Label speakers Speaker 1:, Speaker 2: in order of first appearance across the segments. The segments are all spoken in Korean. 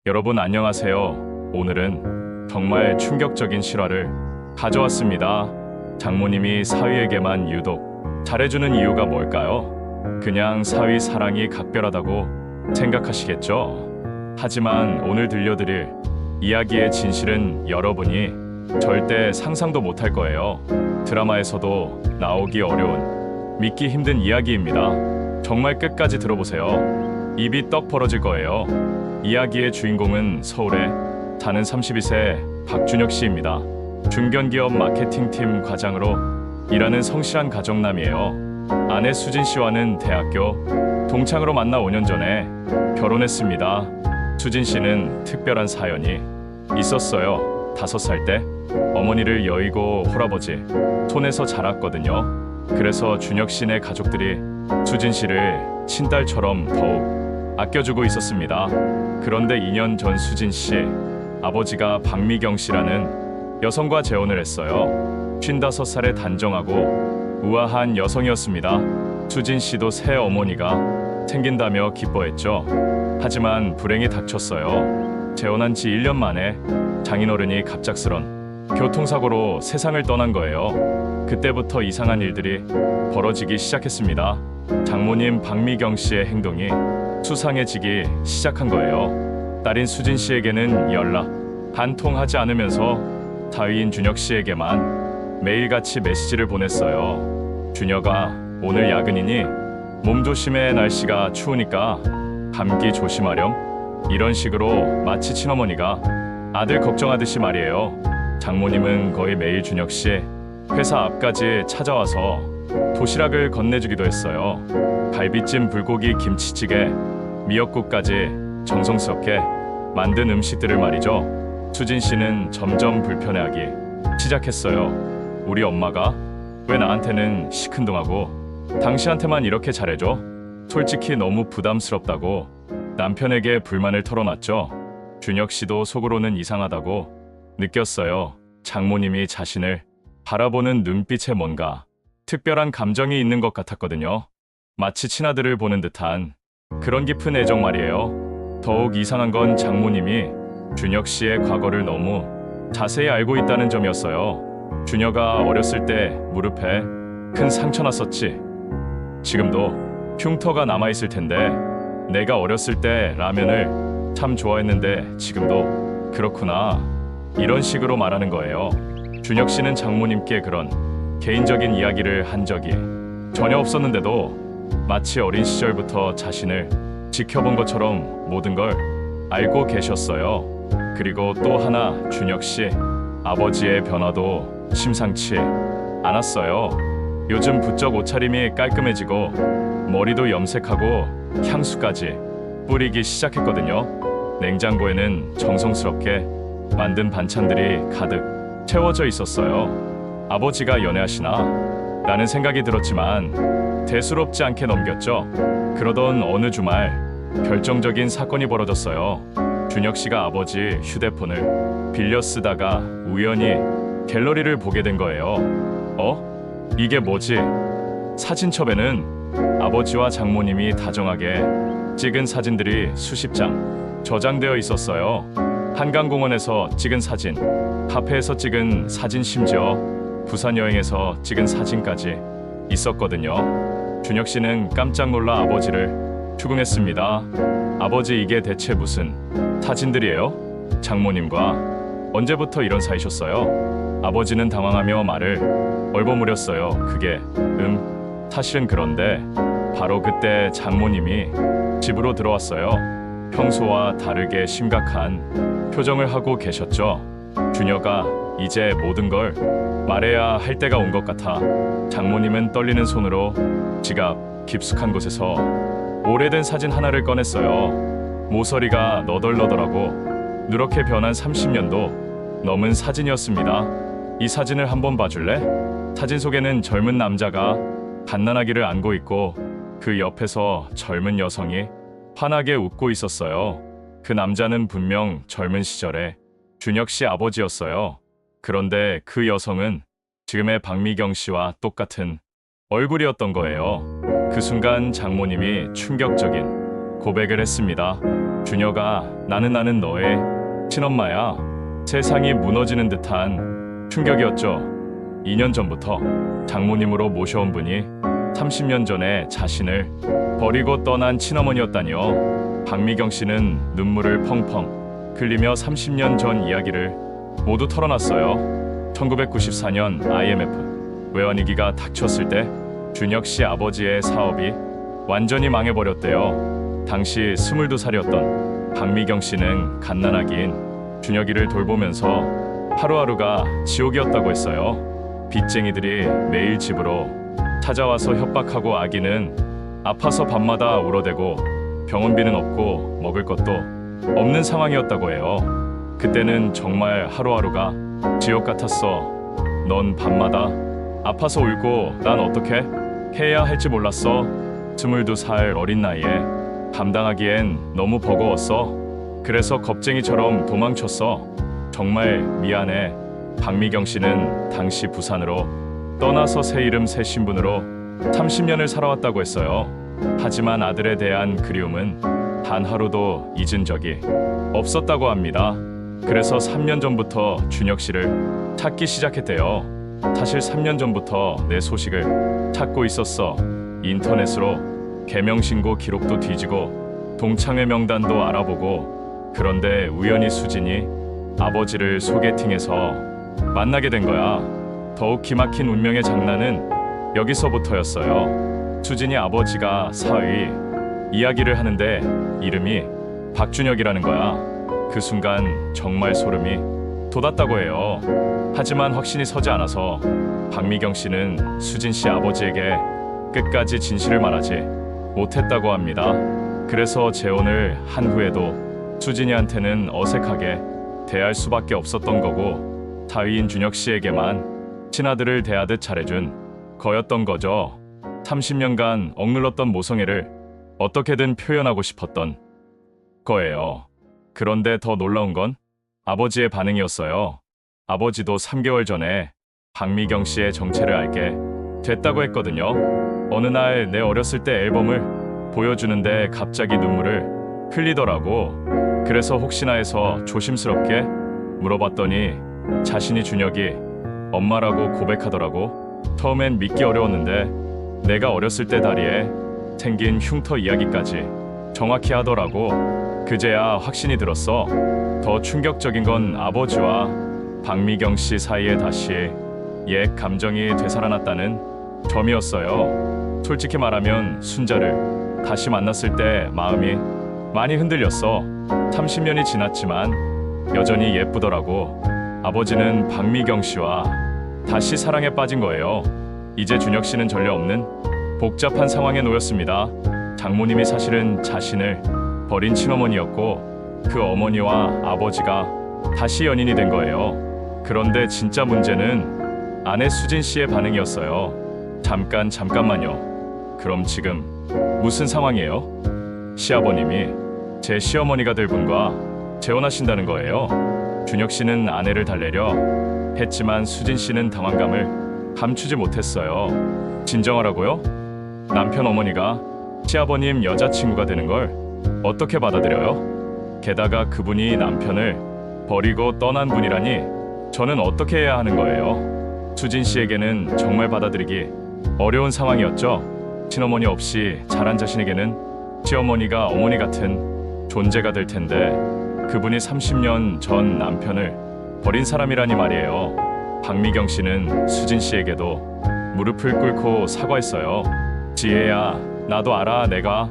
Speaker 1: 여러분 안녕하세요. 오늘은 정말 충격적인 실화를 가져왔습니다. 장모님이 사위에게만 유독 잘해주는 이유가 뭘까요? 그냥 사위 사랑이 각별하다고 생각하시겠죠? 하지만 오늘 들려드릴 이야기의 진실은 여러분이 절대 상상도 못할 거예요. 드라마에서도 나오기 어려운, 믿기 힘든 이야기입니다. 정말 끝까지 들어보세요. 입이 떡 벌어질 거예요. 이야기의 주인공은 서울에 사는 32세 박준혁 씨입니다. 중견기업 마케팅팀 과장으로 일하는 성실한 가정남이에요. 아내 수진 씨와는 대학교 동창으로 만나 5년 전에 결혼했습니다. 수진 씨는 특별한 사연이 있었어요. 5살 때 어머니를 여의고 홀아버지 손에서 자랐거든요. 그래서 준혁 씨네 가족들이 수진 씨를 친딸처럼 더욱 아껴주고 있었습니다. 그런데 2년 전 수진 씨 아버지가 박미경 씨라는 여성과 재혼을 했어요. 55살에 단정하고 우아한 여성이었습니다. 수진 씨도 새 어머니가 생긴다며 기뻐했죠. 하지만 불행이 닥쳤어요. 재혼한 지 1년 만에 장인어른이 갑작스런 교통사고로 세상을 떠난 거예요. 그때부터 이상한 일들이 벌어지기 시작했습니다. 장모님 박미경 씨의 행동이 수상해지기 시작한 거예요. 딸인 수진 씨에게는 연락 한 통 하지 않으면서 사위인 준혁 씨에게만 매일같이 메시지를 보냈어요. 준혁아, 오늘 야근이니 몸 조심해, 날씨가 추우니까 감기 조심하렴. 이런 식으로 마치 친어머니가 아들 걱정하듯이 말이에요. 장모님은 거의 매일 준혁 씨 회사 앞까지 찾아와서 도시락을 건네주기도 했어요. 갈비찜, 불고기, 김치찌개, 미역국까지 정성스럽게 만든 음식들을 말이죠. 수진 씨는 점점 불편해하기 시작했어요. 우리 엄마가 왜 나한테는 시큰둥하고 당신한테만 이렇게 잘해줘? 솔직히 너무 부담스럽다고 남편에게 불만을 털어놨죠. 준혁 씨도 속으로는 이상하다고 느꼈어요. 장모님이 자신을 바라보는 눈빛에 뭔가 특별한 감정이 있는 것 같았거든요. 마치 친아들을 보는 듯한 그런 깊은 애정 말이에요. 더욱 이상한 건 장모님이 준혁 씨의 과거를 너무 자세히 알고 있다는 점이었어요. 준혁아 어렸을 때 무릎에 큰 상처 났었지. 지금도 흉터가 남아있을 텐데 내가 어렸을 때 라면을 참 좋아했는데 지금도 그렇구나. 이런 식으로 말하는 거예요. 준혁 씨는 장모님께 그런 개인적인 이야기를 한 적이 전혀 없었는데도 마치 어린 시절부터 자신을 지켜본 것처럼 모든 걸 알고 계셨어요. 그리고 또 하나, 준혁 씨 아버지의 변화도 심상치 않았어요. 요즘 부쩍 옷차림이 깔끔해지고 머리도 염색하고 향수까지 뿌리기 시작했거든요. 냉장고에는 정성스럽게 만든 반찬들이 가득 채워져 있었어요. 아버지가 연애하시나? 라는 생각이 들었지만 대수롭지 않게 넘겼죠. 그러던 어느 주말 결정적인 사건이 벌어졌어요. 준혁 씨가 아버지 휴대폰을 빌려 쓰다가 우연히 갤러리를 보게 된 거예요. 이게 뭐지? 사진첩에는 아버지와 장모님이 다정하게 찍은 사진들이 수십 장 저장되어 있었어요. 한강공원에서 찍은 사진, 카페에서 찍은 사진, 심지어 부산 여행에서 찍은 사진까지 있었거든요. 준혁 씨는 깜짝 놀라 아버지를 추궁했습니다. 아버지, 이게 대체 무슨 사진들이에요? 장모님과 언제부터 이런 사이셨어요? 아버지는 당황하며 말을 얼버무렸어요. 그게 사실은 그런데 바로 그때 장모님이 집으로 들어왔어요. 평소와 다르게 심각한 표정을 하고 계셨죠. 준혁아, 이제 모든 걸 말해야 할 때가 온 것 같아. 장모님은 떨리는 손으로 지갑 깊숙한 곳에서 오래된 사진 하나를 꺼냈어요. 모서리가 너덜너덜하고 누렇게 변한 30년도 넘은 사진이었습니다. 이 사진을 한번 봐줄래? 사진 속에는 젊은 남자가 갓난아기를 안고 있고 그 옆에서 젊은 여성이 환하게 웃고 있었어요. 그 남자는 분명 젊은 시절에 준혁 씨 아버지였어요. 그런데 그 여성은 지금의 박미경 씨와 똑같은 얼굴이었던 거예요. 그 순간 장모님이 충격적인 고백을 했습니다. 준혁아, 나는 너의 친엄마야. 세상이 무너지는 듯한 충격이었죠. 2년 전부터 장모님으로 모셔온 분이 30년 전에 자신을 버리고 떠난 친어머니였다니요. 박미경 씨는 눈물을 펑펑 흘리며 30년 전 이야기를 모두 털어놨어요. 1994년 IMF 외환위기가 닥쳤을 때 준혁 씨 아버지의 사업이 완전히 망해버렸대요. 당시 22살이었던 박미경 씨는 갓난아기인 준혁이를 돌보면서 하루하루가 지옥이었다고 했어요. 빚쟁이들이 매일 집으로 찾아와서 협박하고 아기는 아파서 밤마다 울어대고 병원비는 없고 먹을 것도 없는 상황이었다고 해요. 그때는 정말 하루하루가 지옥 같았어. 넌 밤마다 아파서 울고 난 어떻게 해야 할지 몰랐어. 22살 어린 나이에 감당하기엔 너무 버거웠어. 그래서 겁쟁이처럼 도망쳤어. 정말 미안해. 박미경 씨는 당시 부산으로 떠나서 새 이름 새 신분으로 30년을 살아왔다고 했어요. 하지만 아들에 대한 그리움은 단 하루도 잊은 적이 없었다고 합니다. 그래서 3년 전부터 준혁 씨를 찾기 시작했대요. 사실 3년 전부터 내 소식을 찾고 있었어. 인터넷으로 개명신고 기록도 뒤지고 동창회 명단도 알아보고, 그런데 우연히 수진이 아버지를 소개팅해서 만나게 된 거야. 더욱 기막힌 운명의 장난은 여기서부터였어요. 수진이 아버지가 사위 이야기를 하는데 이름이 박준혁이라는 거야. 그 순간 정말 소름이 돋았다고 해요. 하지만 확신이 서지 않아서 박미경 씨는 수진 씨 아버지에게 끝까지 진실을 말하지 못했다고 합니다. 그래서 재혼을 한 후에도 수진이한테는 어색하게 대할 수밖에 없었던 거고, 사위인 준혁 씨에게만 친아들을 대하듯 잘해준 거였던 거죠. 30년간 억눌렀던 모성애를 어떻게든 표현하고 싶었던 거예요. 그런데 더 놀라운 건 아버지의 반응이었어요. 아버지도 3개월 전에 박미경 씨의 정체를 알게 됐다고 했거든요. 어느 날 내 어렸을 때 앨범을 보여주는데 갑자기 눈물을 흘리더라고. 그래서 혹시나 해서 조심스럽게 물어봤더니 자신이 준혁이 엄마라고 고백하더라고. 처음엔 믿기 어려웠는데 내가 어렸을 때 다리에 생긴 흉터 이야기까지 정확히 하더라고. 그제야 확신이 들었어. 더 충격적인 건 아버지와 박미경 씨 사이에 다시 옛 감정이 되살아났다는 점이었어요. 솔직히 말하면 순자를 다시 만났을 때 마음이 많이 흔들렸어. 30년이 지났지만 여전히 예쁘더라고. 아버지는 박미경 씨와 다시 사랑에 빠진 거예요. 이제 준혁 씨는 전례 없는 복잡한 상황에 놓였습니다. 장모님이 사실은 자신을 버린 친어머니였고, 그 어머니와 아버지가 다시 연인이 된 거예요. 그런데 진짜 문제는 아내 수진 씨의 반응이었어요. 잠깐만요. 그럼 지금 무슨 상황이에요? 시아버님이 제 시어머니가 될 분과 재혼하신다는 거예요. 준혁 씨는 아내를 달래려 했지만 수진 씨는 당황감을 감추지 못했어요. 진정하라고요? 남편 어머니가 시아버님 여자친구가 되는 걸 어떻게 받아들여요? 게다가 그분이 남편을 버리고 떠난 분이라니 저는 어떻게 해야 하는 거예요? 수진 씨에게는 정말 받아들이기 어려운 상황이었죠. 친어머니 없이 자란 자신에게는 시어머니가 어머니 같은 존재가 될 텐데, 그분이 30년 전 남편을 버린 사람이라니 말이에요. 박미경 씨는 수진 씨에게도 무릎을 꿇고 사과했어요. 지혜야, 나도 알아 내가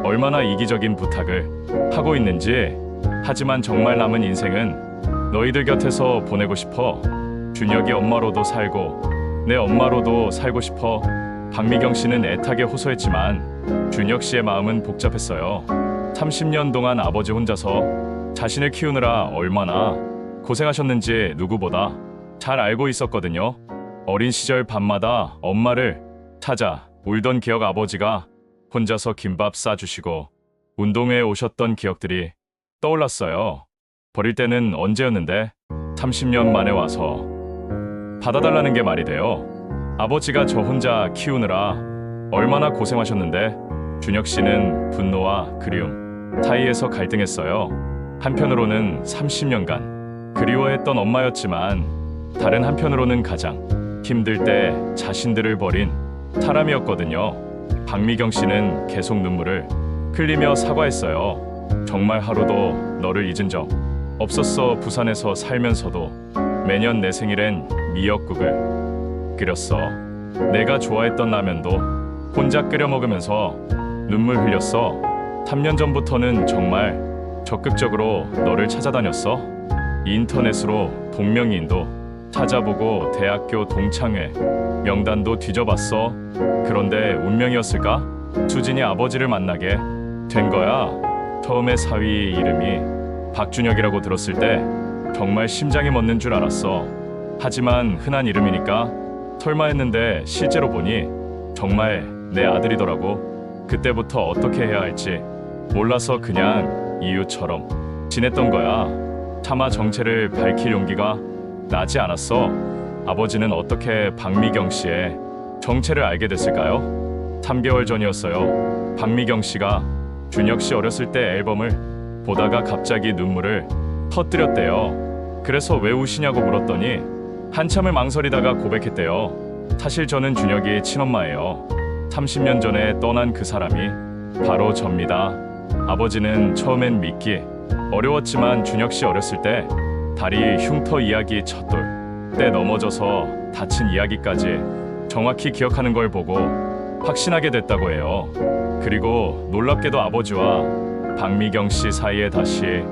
Speaker 1: 얼마나 이기적인 부탁을 하고 있는지. 하지만 정말 남은 인생은 너희들 곁에서 보내고 싶어. 준혁이 엄마로도 살고 내 엄마로도 살고 싶어. 박미경 씨는 애타게 호소했지만 준혁 씨의 마음은 복잡했어요. 30년 동안 아버지 혼자서 자신을 키우느라 얼마나 고생하셨는지 누구보다 잘 알고 있었거든요. 어린 시절 밤마다 엄마를 찾아 울던 기억, 아버지가 혼자서 김밥 싸주시고 운동회에 오셨던 기억들이 떠올랐어요. 버릴 때는 언제였는데 30년 만에 와서 받아달라는 게 말이 돼요. 아버지가 저 혼자 키우느라 얼마나 고생하셨는데. 준혁 씨는 분노와 그리움 사이에서 갈등했어요. 한편으로는 30년간 그리워했던 엄마였지만 다른 한편으로는 가장 힘들 때 자신들을 버린 사람이었거든요. 박미경 씨는 계속 눈물을 흘리며 사과했어요. 정말 하루도 너를 잊은 적 없었어. 부산에서 살면서도 매년 내 생일엔 미역국을 끓였어. 내가 좋아했던 라면도 혼자 끓여 먹으면서 눈물 흘렸어. 3년 전부터는 정말 적극적으로 너를 찾아다녔어. 인터넷으로 동명이인도 찾아보고 대학교 동창회 명단도 뒤져봤어. 그런데 운명이었을까? 수진이 아버지를 만나게 된 거야. 처음에 사위 이름이 박준혁이라고 들었을 때 정말 심장이 멎는 줄 알았어. 하지만 흔한 이름이니까 설마 했는데 실제로 보니 정말 내 아들이더라고. 그때부터 어떻게 해야 할지 몰라서 그냥 이웃처럼 지냈던 거야. 차마 정체를 밝힐 용기가 나지 않았어. 아버지는 어떻게 박미경 씨의 정체를 알게 됐을까요? 3개월 전이었어요. 박미경 씨가 준혁 씨 어렸을 때 앨범을 보다가 갑자기 눈물을 터뜨렸대요. 그래서 왜 우시냐고 물었더니 한참을 망설이다가 고백했대요. 사실 저는 준혁이 친엄마예요. 30년 전에 떠난 그 사람이 바로 접니다. 아버지는 처음엔 믿기 어려웠지만 준혁 씨 어렸을 때 다리 흉터 이야기 첫돌 때 넘어져서 다친 이야기까지 정확히 기억하는 걸 보고 확신하게 됐다고 해요. 그리고 놀랍게도 아버지와 박미경 씨 사이에 다시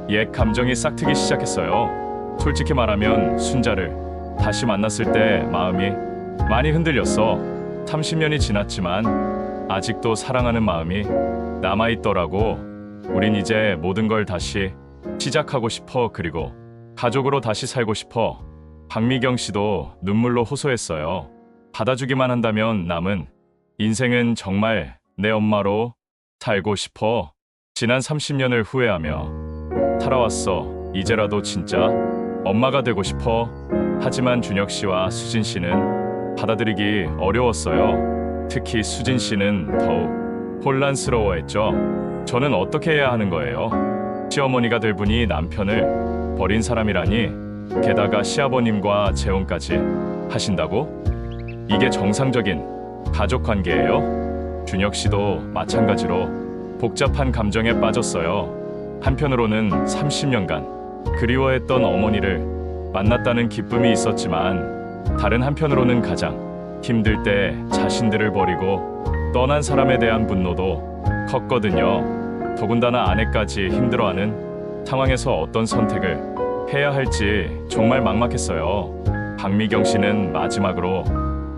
Speaker 1: 옛 감정이 싹트기 시작했어요. 솔직히 말하면 순자를 다시 만났을 때 마음이 많이 흔들렸어. 30년이 지났지만 아직도 사랑하는 마음이 남아있더라고. 우린 이제 모든 걸 다시 시작하고 싶어. 그리고 가족으로 다시 살고 싶어. 박미경 씨도 눈물로 호소했어요. 받아주기만 한다면 남은 인생은 정말 내 엄마로 살고 싶어. 지난 30년을 후회하며 살아왔어. 이제라도 진짜 엄마가 되고 싶어. 하지만 준혁 씨와 수진 씨는 받아들이기 어려웠어요. 특히 수진 씨는 더욱 혼란스러워했죠. 저는 어떻게 해야 하는 거예요? 시어머니가 될 분이 남편을 버린 사람이라니. 게다가 시아버님과 재혼까지 하신다고? 이게 정상적인 가족 관계예요? 준혁 씨도 마찬가지로 복잡한 감정에 빠졌어요. 한편으로는 30년간 그리워했던 어머니를 만났다는 기쁨이 있었지만 다른 한편으로는 가장 힘들 때 자신들을 버리고 떠난 사람에 대한 분노도 컸거든요. 더군다나 아내까지 힘들어하는 상황에서 어떤 선택을 해야 할지 정말 막막했어요. 박미경 씨는 마지막으로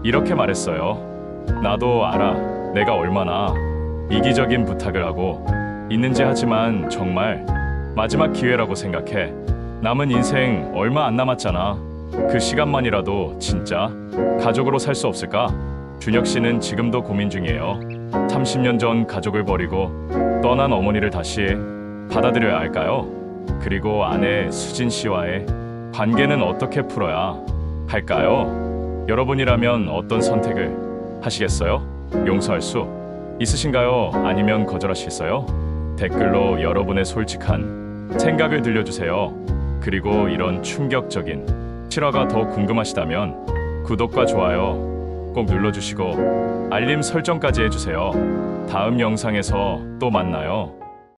Speaker 1: 이렇게 말했어요. 나도 알아. 내가 얼마나 이기적인 부탁을 하고 있는지. 하지만 정말 마지막 기회라고 생각해. 남은 인생 얼마 안 남았잖아. 그 시간만이라도 진짜 가족으로 살 수 없을까? 준혁 씨는 지금도 고민 중이에요. 30년 전 가족을 버리고 떠난 어머니를 다시 받아들여야 할까요? 그리고 아내 수진 씨와의 관계는 어떻게 풀어야 할까요? 여러분이라면 어떤 선택을 하시겠어요? 용서할 수 있으신가요? 아니면 거절하시겠어요? 댓글로 여러분의 솔직한 생각을 들려주세요. 그리고 이런 충격적인 실화가 더 궁금하시다면 구독과 좋아요 꼭 눌러주시고 알림 설정까지 해주세요. 다음 영상에서 또 만나요.